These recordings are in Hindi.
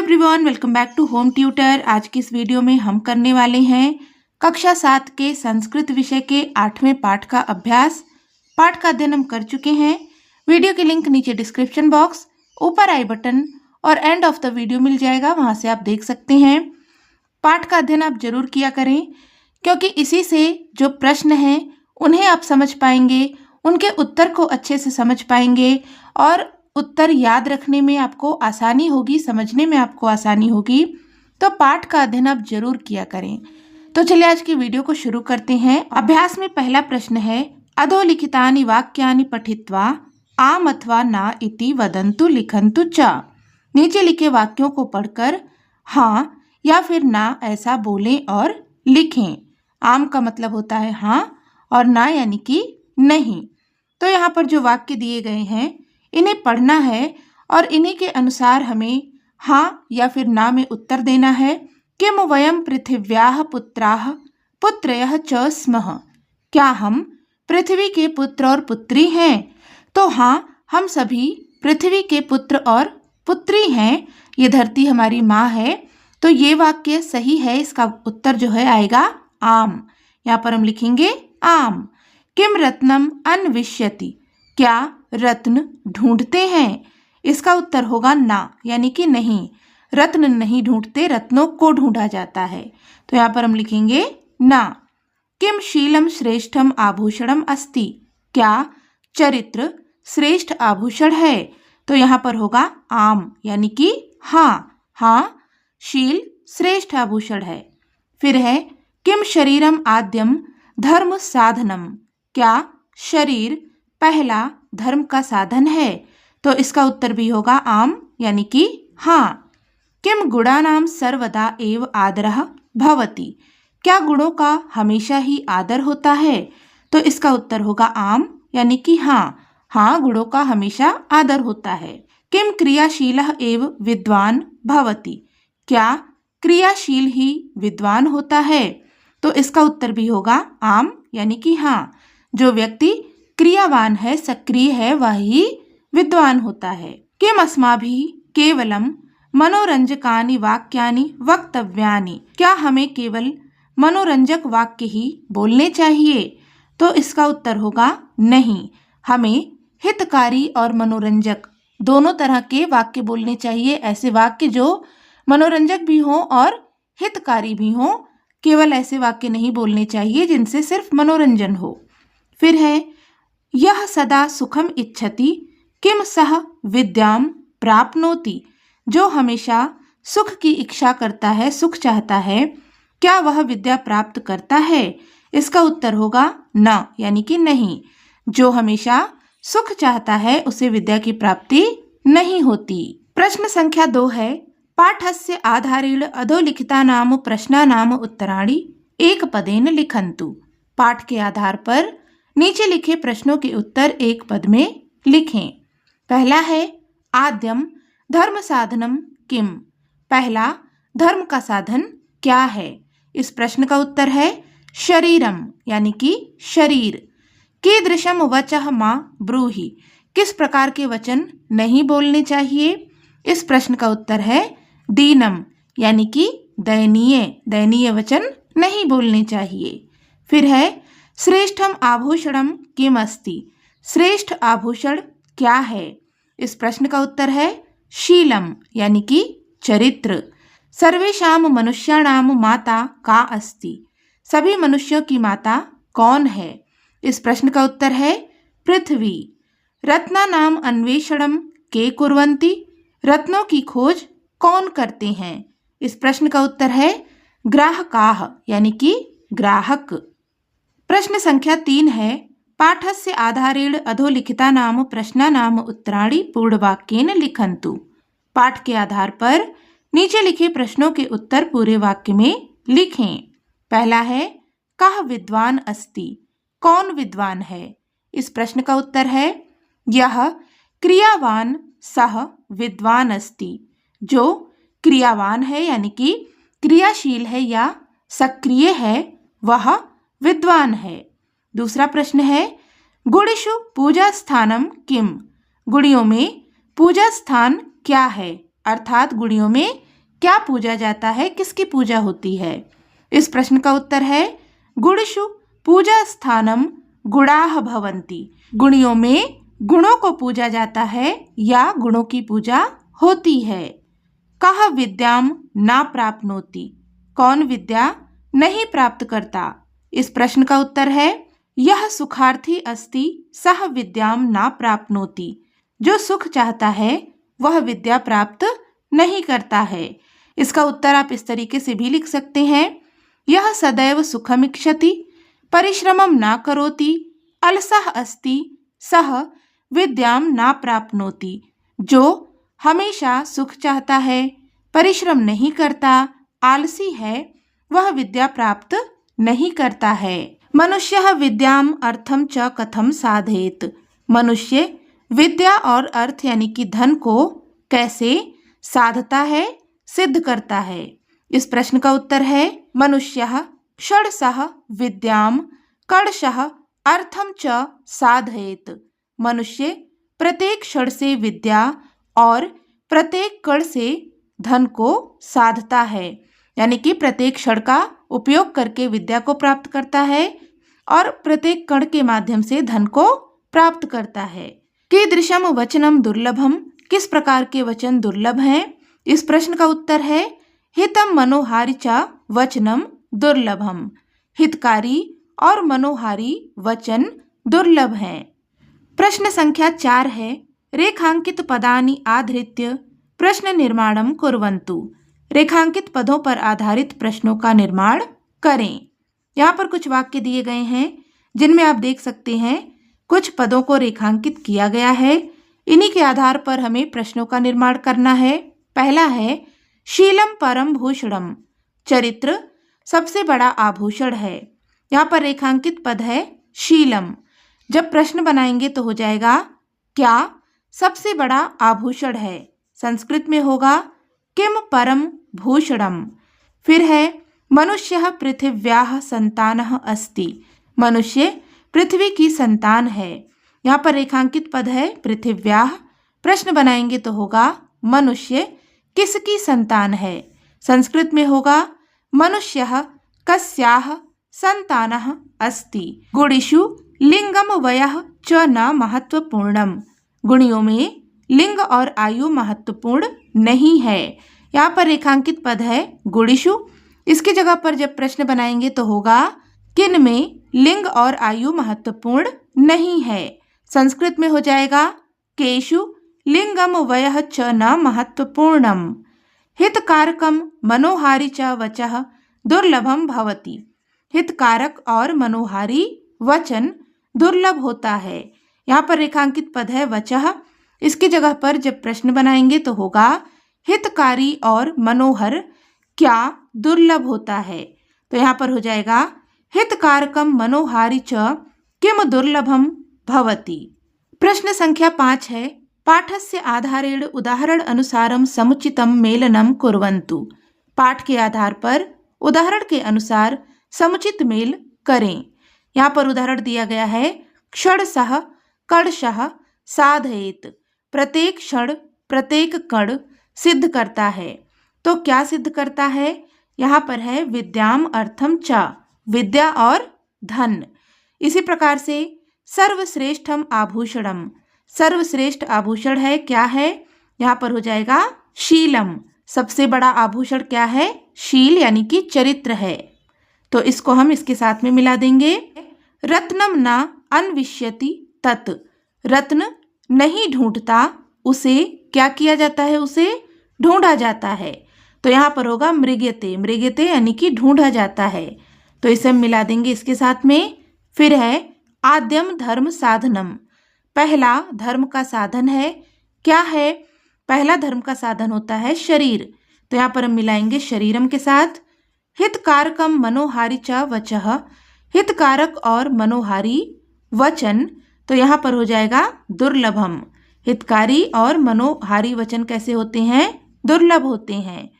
Everyone, welcome back to home tutor. आज की इस वीडियो में हम करने वाले हैं कक्षा 7 के संस्कृत विषय के 8वें पाठ का अभ्यास। पाठ का अध्ययन हम कर चुके हैं। वीडियो के लिंक नीचे डिस्क्रिप्शन बॉक्स, ऊपर आई बटन और एंड ऑफ द वीडियो मिल जाएगा, वहां से आप देख सकते हैं। पाठ का अध्ययन आप जरूर किया करें, क्योंकि इसी से जो प्रश्न हैं उन्हें आप समझ पाएंगे, उनके उत्तर को अच्छे से समझ पाएंगे और उत्तर याद रखने में आपको आसानी होगी, समझने में आपको आसानी होगी। तो पाठ का अध्ययन आप जरूर किया करें। तो चलिए आज की वीडियो को शुरू करते हैं। अभ्यास में पहला प्रश्न है, अधोलिखितानि वाक्यानि पठित्वा आम अथवा ना इति वदन्तु लिखन्तु च। नीचे लिखे वाक्यों को पढ़कर हाँ या फिर ना ऐसा बोलें और लिखें। आम का मतलब होता है हाँ और ना यानी कि नहीं। तो यहाँ पर जो वाक्य दिए गए हैं इन्हें पढ़ना है और इन्हीं के अनुसार हमें हाँ या फिर ना में उत्तर देना है। किम वयम पृथिव्याः पुत्राः पुत्रयः च स्मः। क्या हम पृथ्वी के पुत्र और पुत्री हैं? तो हाँ, हम सभी पृथ्वी के पुत्र और पुत्री हैं। ये धरती हमारी माँ है। तो ये वाक्य सही है। इसका उत्तर जो है आएगा आम। यहाँ पर हम लिखेंगे आम। किम रत्नम अन्विष्यति। क्या रत्न ढूंढते हैं? इसका उत्तर होगा ना, यानी कि नहीं। रत्न नहीं ढूंढते, रत्नों को ढूंढा जाता है। तो यहाँ पर हम लिखेंगे ना। किम शीलम श्रेष्ठम आभूषणम अस्ति। क्या चरित्र श्रेष्ठ आभूषण है? तो यहाँ पर होगा आम, यानी कि हाँ। हाँ, शील श्रेष्ठ आभूषण है। फिर है, किम शरीरम आद्यम धर्म साधनम। क्या शरीर पहला धर्म का साधन है? तो इसका उत्तर भी होगा आम, यानी कि हाँ। किम गुणानाम सर्वदा एव आदरः भवति। क्या गुणों का हमेशा ही आदर होता है? तो इसका उत्तर होगा आम, यानी कि हाँ। हाँ, गुणों का हमेशा आदर होता है। किम क्रियाशीलः एव विद्वान भवति। क्या क्रियाशील ही विद्वान होता है? तो इसका उत्तर भी होगा आम, यानी कि हाँ। जो व्यक्ति क्रियावान है, सक्रिय है, वही विद्वान होता है। किम अस्माभिः केवलम मनोरंजकानि वाक्यानि वक्तव्यानि। क्या हमें केवल मनोरंजक वाक्य ही बोलने चाहिए? तो इसका उत्तर होगा नहीं। हमें हितकारी और मनोरंजक दोनों तरह के वाक्य बोलने चाहिए। ऐसे वाक्य जो मनोरंजक भी हों और हितकारी भी हों। केवल ऐसे वाक्य नहीं बोलने चाहिए जिनसे सिर्फ मनोरंजन हो। फिर है, यह सदा सुखम इच्छति किम सह विद्याम प्राप्नोति। जो हमेशा सुख की इच्छा करता है, सुख चाहता है, क्या वह विद्या प्राप्त करता है? इसका उत्तर होगा न, यानी कि नहीं। जो हमेशा सुख चाहता है उसे विद्या की प्राप्ति नहीं होती। प्रश्न संख्या 2 है, पाठस्य आधारेण अधोलिखितानां प्रश्नानां उत्तराणि एकपदेन लिखन्तु। पाठ के आधार पर नीचे लिखे प्रश्नों के उत्तर एक पद में लिखें। पहला है, आद्यम धर्म साधनम किम। पहला धर्म का साधन क्या है? इस प्रश्न का उत्तर है शरीरम, यानी कि शरीर। कीदृशम वचः मा ब्रूहि। किस प्रकार के वचन नहीं बोलने चाहिए? इस प्रश्न का उत्तर है दीनम, यानी कि दयनीय। दयनीय वचन नहीं बोलने चाहिए। फिर है, श्रेष्ठम आभूषणम किम अस्ति। श्रेष्ठ आभूषण क्या है? इस प्रश्न का उत्तर है शीलम, यानी कि चरित्र। सर्वेषां मनुष्याणां माता का अस्ति। सभी मनुष्यों की माता कौन है? इस प्रश्न का उत्तर है पृथ्वी। रत्नानाम अन्वेषणम के कुर्वन्ति। रत्नों की खोज कौन करते हैं? इस प्रश्न का उत्तर है ग्राहकाः, यानी कि ग्राहक। प्रश्न संख्या 3 है, पाठस्य आधारेण अधोलिखितानां प्रश्नानां उत्तराणि पूर्णवाक्येन लिखन्तु। पाठ के आधार पर नीचे लिखे प्रश्नों के उत्तर पूरे वाक्य में लिखें। पहला है, कः विद्वान अस्ति। कौन विद्वान है? इस प्रश्न का उत्तर है यह क्रियावान सह विद्वान अस्ति। जो क्रियावान है, यानी कि क्रियाशील है या सक्रिय है, वह विद्वान है। दूसरा प्रश्न है, गुणेषु पूजा स्थानम किम। गुणियों में पूजा स्थान क्या है? अर्थात गुणियों में क्या पूजा जाता है, किसकी पूजा होती है? इस प्रश्न का उत्तर है गुणेषु पूजा स्थानम गुणाः भवन्ति। गुणियों में गुणों को पूजा जाता है या गुणों की पूजा होती है। कः विद्याम न प्राप्नोति, कौन विद्या नहीं प्राप्त करता? इस प्रश्न का उत्तर है यह सुखार्थी अस्ति सह विद्याम न प्राप्नोति। जो सुख चाहता है वह विद्या प्राप्त नहीं करता है। इसका उत्तर आप इस तरीके से भी लिख सकते हैं, यह सदैव सुखमिच्छति परिश्रमं न करोति अलसः अस्ति सह विद्याम न प्राप्नोति। जो हमेशा सुख चाहता है, परिश्रम नहीं करता, आलसी है, वह विद्या प्राप्त नहीं करता है। मनुष्यः विद्याम अर्थम च कथम साधयेत्। मनुष्य विद्या और अर्थ यानी कि धन को कैसे साधता है, सिद्ध करता है? इस प्रश्न का उत्तर है मनुष्यः षड्शः विद्याम कडशः अर्थम च साधयेत्। मनुष्य प्रत्येक क्षण से विद्या और प्रत्येक कण से धन को साधता है, यानी कि प्रत्येक क्षण का उपयोग करके विद्या को प्राप्त करता है और प्रत्येक कण के माध्यम से धन को प्राप्त करता है। कीदृशम वचनम दुर्लभम, किस प्रकार के वचन दुर्लभ हैं? इस प्रश्न का उत्तर है हितम मनोहारी च वचनम दुर्लभम। हितकारी और मनोहारी वचन दुर्लभ हैं। प्रश्न संख्या 4 है रेखांकित पदानि आधृत्य प्रश्न निर्माणम कुर्वन्तु। रेखांकित पदों पर आधारित प्रश्नों का निर्माण करें। यहाँ पर कुछ वाक्य दिए गए हैं जिनमें आप देख सकते हैं कुछ पदों को रेखांकित किया गया है। इन्हीं के आधार पर हमें प्रश्नों का निर्माण करना है। पहला है शीलम परम भूषणम, चरित्र सबसे बड़ा आभूषण है। यहाँ पर रेखांकित पद है शीलम। जब प्रश्न बनाएंगे तो हो जाएगा क्या सबसे बड़ा आभूषण है, संस्कृत में होगा किम परम भूषणम। फिर है मनुष्यः पृथिव्याः संतानः अस्ति, मनुष्य पृथ्वी की संतान है। यहाँ पर रेखांकित पद है पृथिव्याः। प्रश्न बनाएंगे तो होगा मनुष्य किसकी संतान है, संस्कृत में होगा मनुष्यः कस्याः संतानः अस्ति। गुणेषु लिंगम वयः च न महत्वपूर्णम। गुणियों में लिंग और आयु महत्वपूर्ण नहीं है। यहाँ पर रेखांकित पद है गुणेषु। इसकी जगह पर जब प्रश्न बनाएंगे तो होगा किन में लिंग और आयु महत्वपूर्ण नहीं है, संस्कृत में हो जाएगा केषु लिंगम वयः च न महत्वपूर्णम। हितकारकम मनोहारी च वचः दुर्लभम भवति। हितकारक और मनोहारी वचन दुर्लभ होता है। यहाँ पर रेखांकित पद है वचः। इसकी जगह पर जब प्रश्न बनाएंगे तो होगा हितकारी और मनोहर क्या दुर्लभ होता है, तो यहाँ पर हो जाएगा हितकारकम मनोहारी च किम दुर्लभम भवति। प्रश्न संख्या 5 है पाठस्य आधारेण उदाहरण अनुसारम समुचितम मेलनम कुर्वन्तु। पाठ के आधार पर उदाहरण के अनुसार समुचित मेल करें। यहाँ पर उदाहरण दिया गया है क्षणशः कणशः साधयेत्। प्रत्येक क्षण प्रत्येक कण सिद्ध करता है। तो क्या सिद्ध करता है? यहाँ पर है विद्याम अर्थम च, विद्या और धन। इसी प्रकार से सर्वश्रेष्ठम आभूषणम, सर्वश्रेष्ठ आभूषण है क्या है? यहाँ पर हो जाएगा शीलम। सबसे बड़ा आभूषण क्या है? शील यानी कि चरित्र है। तो इसको हम इसके साथ में मिला देंगे। रत्नम न अन्विष्यति तत्, रत्न नहीं ढूंढता उसे क्या किया जाता है? उसे ढूंढा जाता है। तो यहाँ पर होगा मृग्यते, मृग्यते यानी कि ढूंढा जाता है। तो इसे हम मिला देंगे इसके साथ में। फिर है आद्यम धर्म साधनम, पहला धर्म का साधन है। क्या है? पहला धर्म का साधन होता है शरीर। तो यहाँ पर हम मिलाएंगे शरीरम के साथ। हितकारकम मनोहारी च वचः, हितकारक और मनोहारी वचन। तो यहाँ पर हो जाएगा दुर्लभम। हितकारी और मनोहारी वचन कैसे होते हैं? दुर्लभ होते हैं।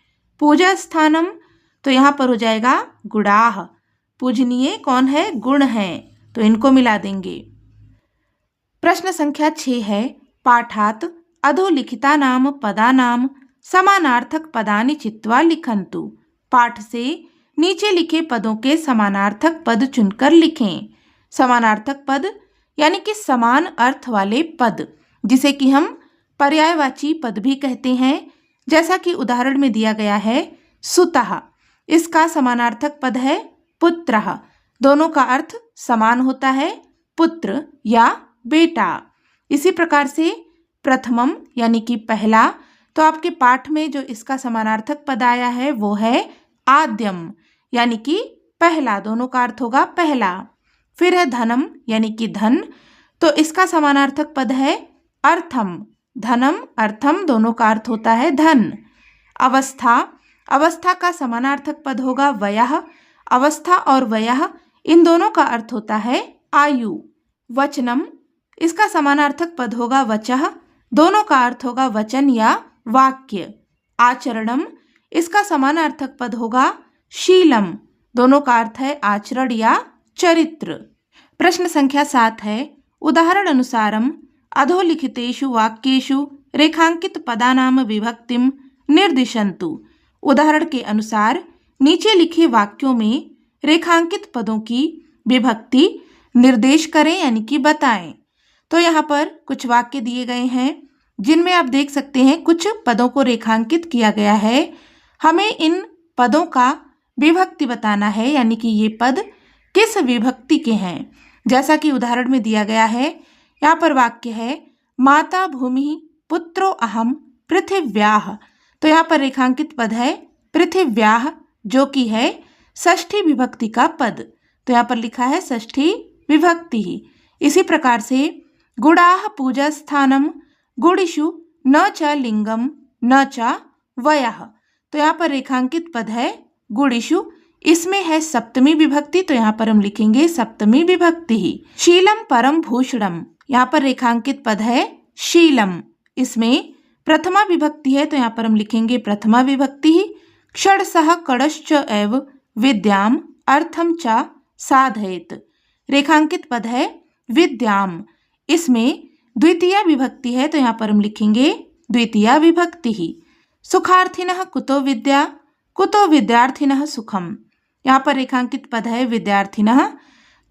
पूजा स्थानम, तो यहाँ पर हो जाएगा गुणाः। पूजनीय कौन है? गुण है। तो इनको मिला देंगे। प्रश्न संख्या 6 है पाठात अधोलिखितानाम पदानाम समानार्थक पदानि चित्वा लिखन्तु। पाठ से नीचे लिखे पदों के समानार्थक पद चुनकर लिखें। समानार्थक पद यानी कि समान अर्थ वाले पद, जिसे कि हम पर्यायवाची पद भी कहते हैं। जैसा कि उदाहरण में दिया गया है, सुतः, इसका समानार्थक पद है पुत्रः। दोनों का अर्थ समान होता है, पुत्र या बेटा। इसी प्रकार से प्रथमम यानी कि पहला, तो आपके पाठ में जो इसका समानार्थक पद आया है वो है आद्यम यानी कि पहला। दोनों का अर्थ होगा पहला। फिर है धनम यानी कि धन, तो इसका समानार्थक पद है अर्थम। धनम अर्थम दोनों का अर्थ होता है धन। अवस्था, अवस्था का समानार्थक पद होगा वयः। अवस्था और वयः इन दोनों का अर्थ होता है आयु। वचनम, इसका समानार्थक पद होगा वचः। दोनों का अर्थ होगा वचन या वाक्य। आचरणम, इसका समानार्थक पद होगा शीलम। दोनों का अर्थ है आचरण या चरित्र। प्रश्न संख्या 7 है, उदाहरण अनुसारम अधोलिखितेषु वाक्येषु रेखांकित पदानाम विभक्तिम निर्दिशन्तु। उदाहरण के अनुसार नीचे लिखे वाक्यों में रेखांकित पदों की विभक्ति निर्देश करें यानी कि बताएं। तो यहाँ पर कुछ वाक्य दिए गए हैं जिनमें आप देख सकते हैं कुछ पदों को रेखांकित किया गया है। हमें इन पदों का विभक्ति बताना है, यानी कि ये पद किस विभक्ति के हैं। जैसा कि उदाहरण में दिया गया है, यहाँ पर वाक्य है माता भूमि पुत्रो अहम पृथिव्याः। तो यहाँ पर रेखांकित पद है पृथिव्याः, जो कि है षष्ठी विभक्ति का पद। तो यहाँ पर लिखा है षष्ठी विभक्ति ही। इसी प्रकार से गुणाः पूजा स्थानम गुणिषु न च लिंगम न च वयः। तो यहाँ पर रेखांकित पद है गुणिषु, इसमें है सप्तमी विभक्ति, तो यहाँ पर हम लिखेंगे सप्तमी विभक्ति ही। शीलम परम भूषणम, यहाँ पर रेखांकित पद है शीलम, इसमें प्रथमा विभक्ति है, तो यहाँ पर हम लिखेंगे प्रथमा विभक्ति ही। क्षणसः कड़श्च एव विद्याम अर्थम च साधयेत, रेखांकित पद है विद्याम, इसमें द्वितीया विभक्ति है, तो यहाँ पर हम लिखेंगे द्वितीया विभक्ति ही। सुखार्थिनः कुतो विद्या कुतो विद्यार्थिनः सुखम, यहाँ पर रेखांकित पद है विद्यार्थिनः,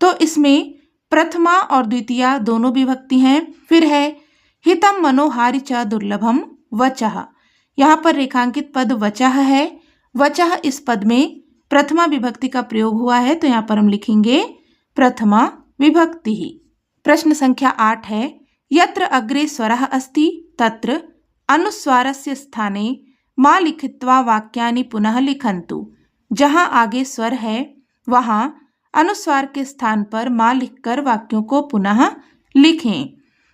तो इसमें प्रथमा और द्वितीया दोनों विभक्ति हैं। फिर है हितम मनोहारि च दुर्लभम वचः, यहाँ पर रेखांकित पद वचः है। वचः इस पद में प्रथमा विभक्ति का प्रयोग हुआ है, तो यहाँ पर हम लिखेंगे प्रथमा विभक्ति ही। प्रश्न संख्या 8 है, यत्र अग्रे स्वरः अस्ति तत्र अनुस्वारस्य स्थाने मा लिखित्वा वाक्यानि पुनः लिखन्तु। जहाँ आगे स्वर है वहाँ अनुस्वार के स्थान पर मा लिखकर वाक्यों को पुनः लिखें।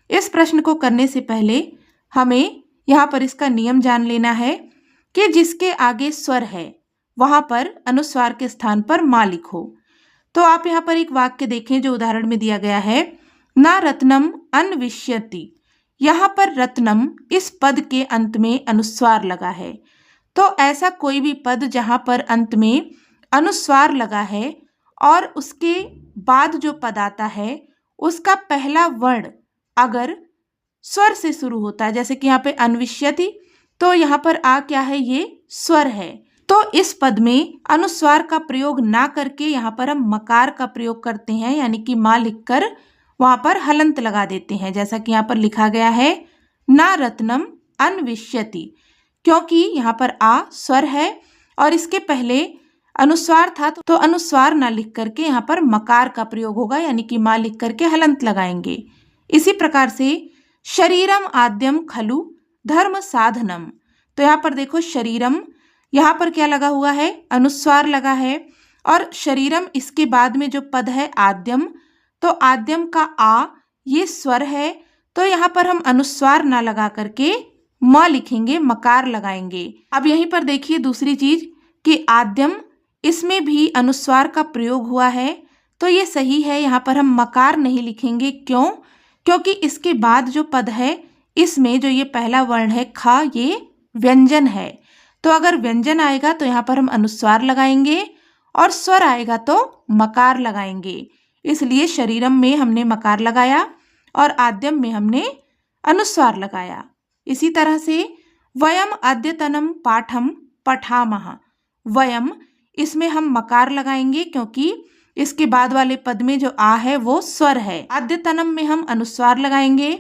इस प्रश्न को करने से पहले हमें यहाँ पर इसका नियम जान लेना है कि जिसके आगे स्वर है वहाँ पर अनुस्वार के स्थान पर मा लिखो। तो आप यहाँ पर एक वाक्य देखें जो उदाहरण में दिया गया है, न रत्नम अन्विष्यति, यहाँ पर रत्नम इस पद के अंत में अनुस्वार लगा है। तो ऐसा कोई भी पद जहाँ पर अंत में अनुस्वार लगा है और उसके बाद जो पद आता है उसका पहला वर्ण अगर स्वर से शुरू होता है, जैसे कि यहाँ पे अन्विष्यति, तो यहाँ पर आ क्या है, ये स्वर है। तो इस पद में अनुस्वार का प्रयोग ना करके यहाँ पर हम मकार का प्रयोग करते हैं, यानी कि मा लिखकर वहाँ पर हलंत लगा देते हैं। जैसा कि यहाँ पर लिखा गया है ना रत्नम अन्विष्यति, क्योंकि यहाँ पर आ स्वर है और इसके पहले अनुस्वार था, तो अनुस्वार ना लिख करके यहाँ पर मकार का प्रयोग होगा, यानी कि मा लिख करके हलंत लगाएंगे। इसी प्रकार से शरीरम आद्यम खलु धर्म साधनम, तो यहाँ पर देखो शरीरम, यहाँ पर क्या लगा हुआ है, अनुस्वार लगा है, और शरीरम इसके बाद में जो पद है आद्यम, तो आद्यम का आ ये स्वर है, तो यहाँ पर हम अनुस्वार ना लगा करके म लिखेंगे, मकार लगाएंगे। अब यहीं पर देखिए दूसरी चीज कि आद्यम इसमें भी अनुस्वार का प्रयोग हुआ है, तो ये सही है, यहाँ पर हम मकार नहीं लिखेंगे। क्यों? क्योंकि इसके बाद जो पद है इसमें जो ये पहला वर्ण है ख, ये व्यंजन है, तो अगर व्यंजन आएगा तो यहाँ पर हम अनुस्वार लगाएंगे और स्वर आएगा तो मकार लगाएंगे। इसलिए शरीरम में हमने मकार लगाया और आद्यम में हमने अनुस्वार लगाया। इसी तरह से वयम अद्यतनम पाठम पठामः। वयम, इसमें हम मकार लगाएंगे क्योंकि इसके बाद वाले पद में जो आ है वो स्वर है। अद्यतनम में हम अनुस्वार लगाएंगे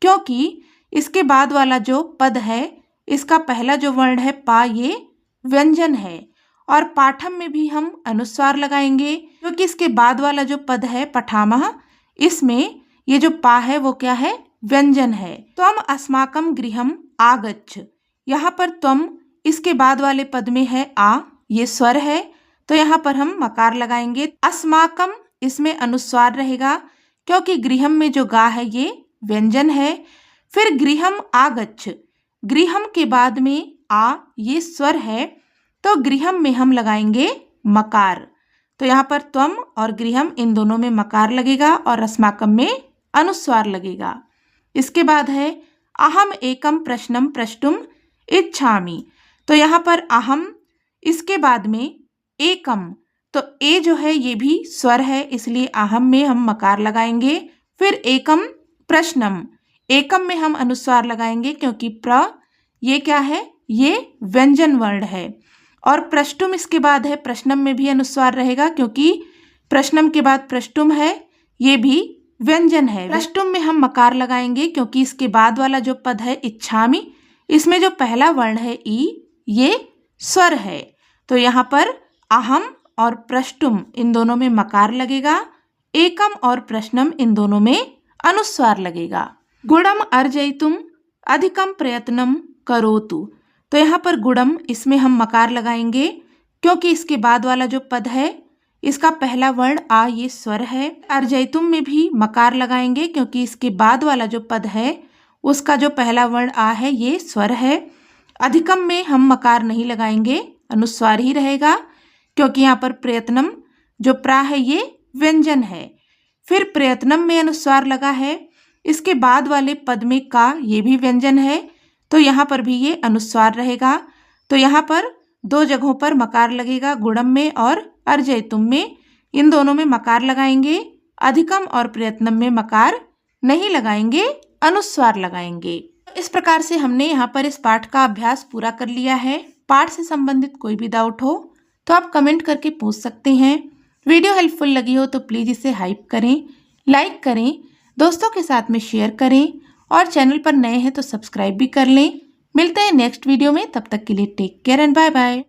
क्योंकि इसके बाद वाला जो पद है इसका पहला जो वर्ण है पा, ये व्यंजन है। और पाठम में भी हम अनुस्वार लगाएंगे क्योंकि इसके बाद वाला जो पद है पठामः, इसमें ये जो पा है वो क्या है, व्यंजन है। त्वम अस्माकं गृहम आगच्छ। यहाँ पर त्वम इसके बाद वाले पद में है आ, ये स्वर है, तो यहाँ पर हम मकार लगाएंगे। अस्माकम, इसमें अनुस्वार रहेगा क्योंकि गृहम में जो गा है ये व्यंजन है। फिर गृहम आगच्छ, गृहम के बाद में आ, ये स्वर है, तो गृहम में हम लगाएंगे मकार। तो यहाँ पर त्वम और गृहम इन दोनों में मकार लगेगा और अस्माकम में अनुस्वार लगेगा। इसके बाद है अहम एकम प्रश्नम प्रष्टुम इच्छामि। तो यहाँ पर अहम, इसके बाद में एकम, तो ए जो है ये भी स्वर है, इसलिए अहम में हम मकार लगाएंगे। फिर एकम प्रश्नम, एकम में हम अनुस्वार लगाएंगे क्योंकि प्र, ये क्या है, ये व्यंजन वर्ण है। और प्रष्टुम इसके बाद है, प्रश्नम में भी अनुस्वार रहेगा क्योंकि प्रश्नम के बाद प्रष्टुम है, ये भी व्यंजन है। प्रष्टुम में हम मकार लगाएंगे क्योंकि इसके बाद वाला जो पद है इच्छामि, इसमें जो पहला वर्ण है ई, ये स्वर है। तो यहाँ पर अहम और प्रष्टुम इन दोनों में मकार लगेगा, एकम और प्रश्नम इन दोनों में अनुस्वार लगेगा। गुणम अर्जयितुम अधिकम प्रयत्नम करोतु। तो यहाँ पर गुणम, इसमें हम मकार लगाएंगे क्योंकि इसके बाद वाला जो पद है इसका पहला वर्ण आ, ये स्वर है। अर्जयितुम में भी मकार लगाएंगे क्योंकि इसके बाद वाला जो पद है उसका जो पहला वर्ण आ है ये स्वर है। अधिकम में हम मकार नहीं लगाएंगे, अनुस्वार ही रहेगा क्योंकि यहाँ पर प्रयत्नम जो प्रा है ये व्यंजन है। फिर प्रयत्नम में अनुस्वार लगा है, इसके बाद वाले पद में का, ये भी व्यंजन है, तो यहाँ पर भी ये अनुस्वार रहेगा। तो यहाँ पर दो जगहों पर मकार लगेगा, गुणम में और अर्जयितुम में, इन दोनों में मकार लगाएंगे। अधिकम और प्रयत्नम में मकार नहीं लगाएंगे, अनुस्वार लगाएंगे। इस प्रकार से हमने यहाँ पर इस पाठ का अभ्यास पूरा कर लिया है। पाठ से संबंधित कोई भी डाउट हो तो आप कमेंट करके पूछ सकते हैं। वीडियो हेल्पफुल लगी हो तो प्लीज़ इसे हाइप करें, लाइक करें, दोस्तों के साथ में शेयर करें और चैनल पर नए हैं तो सब्सक्राइब भी कर लें। मिलते हैं नेक्स्ट वीडियो में, तब तक के लिए take care and bye bye.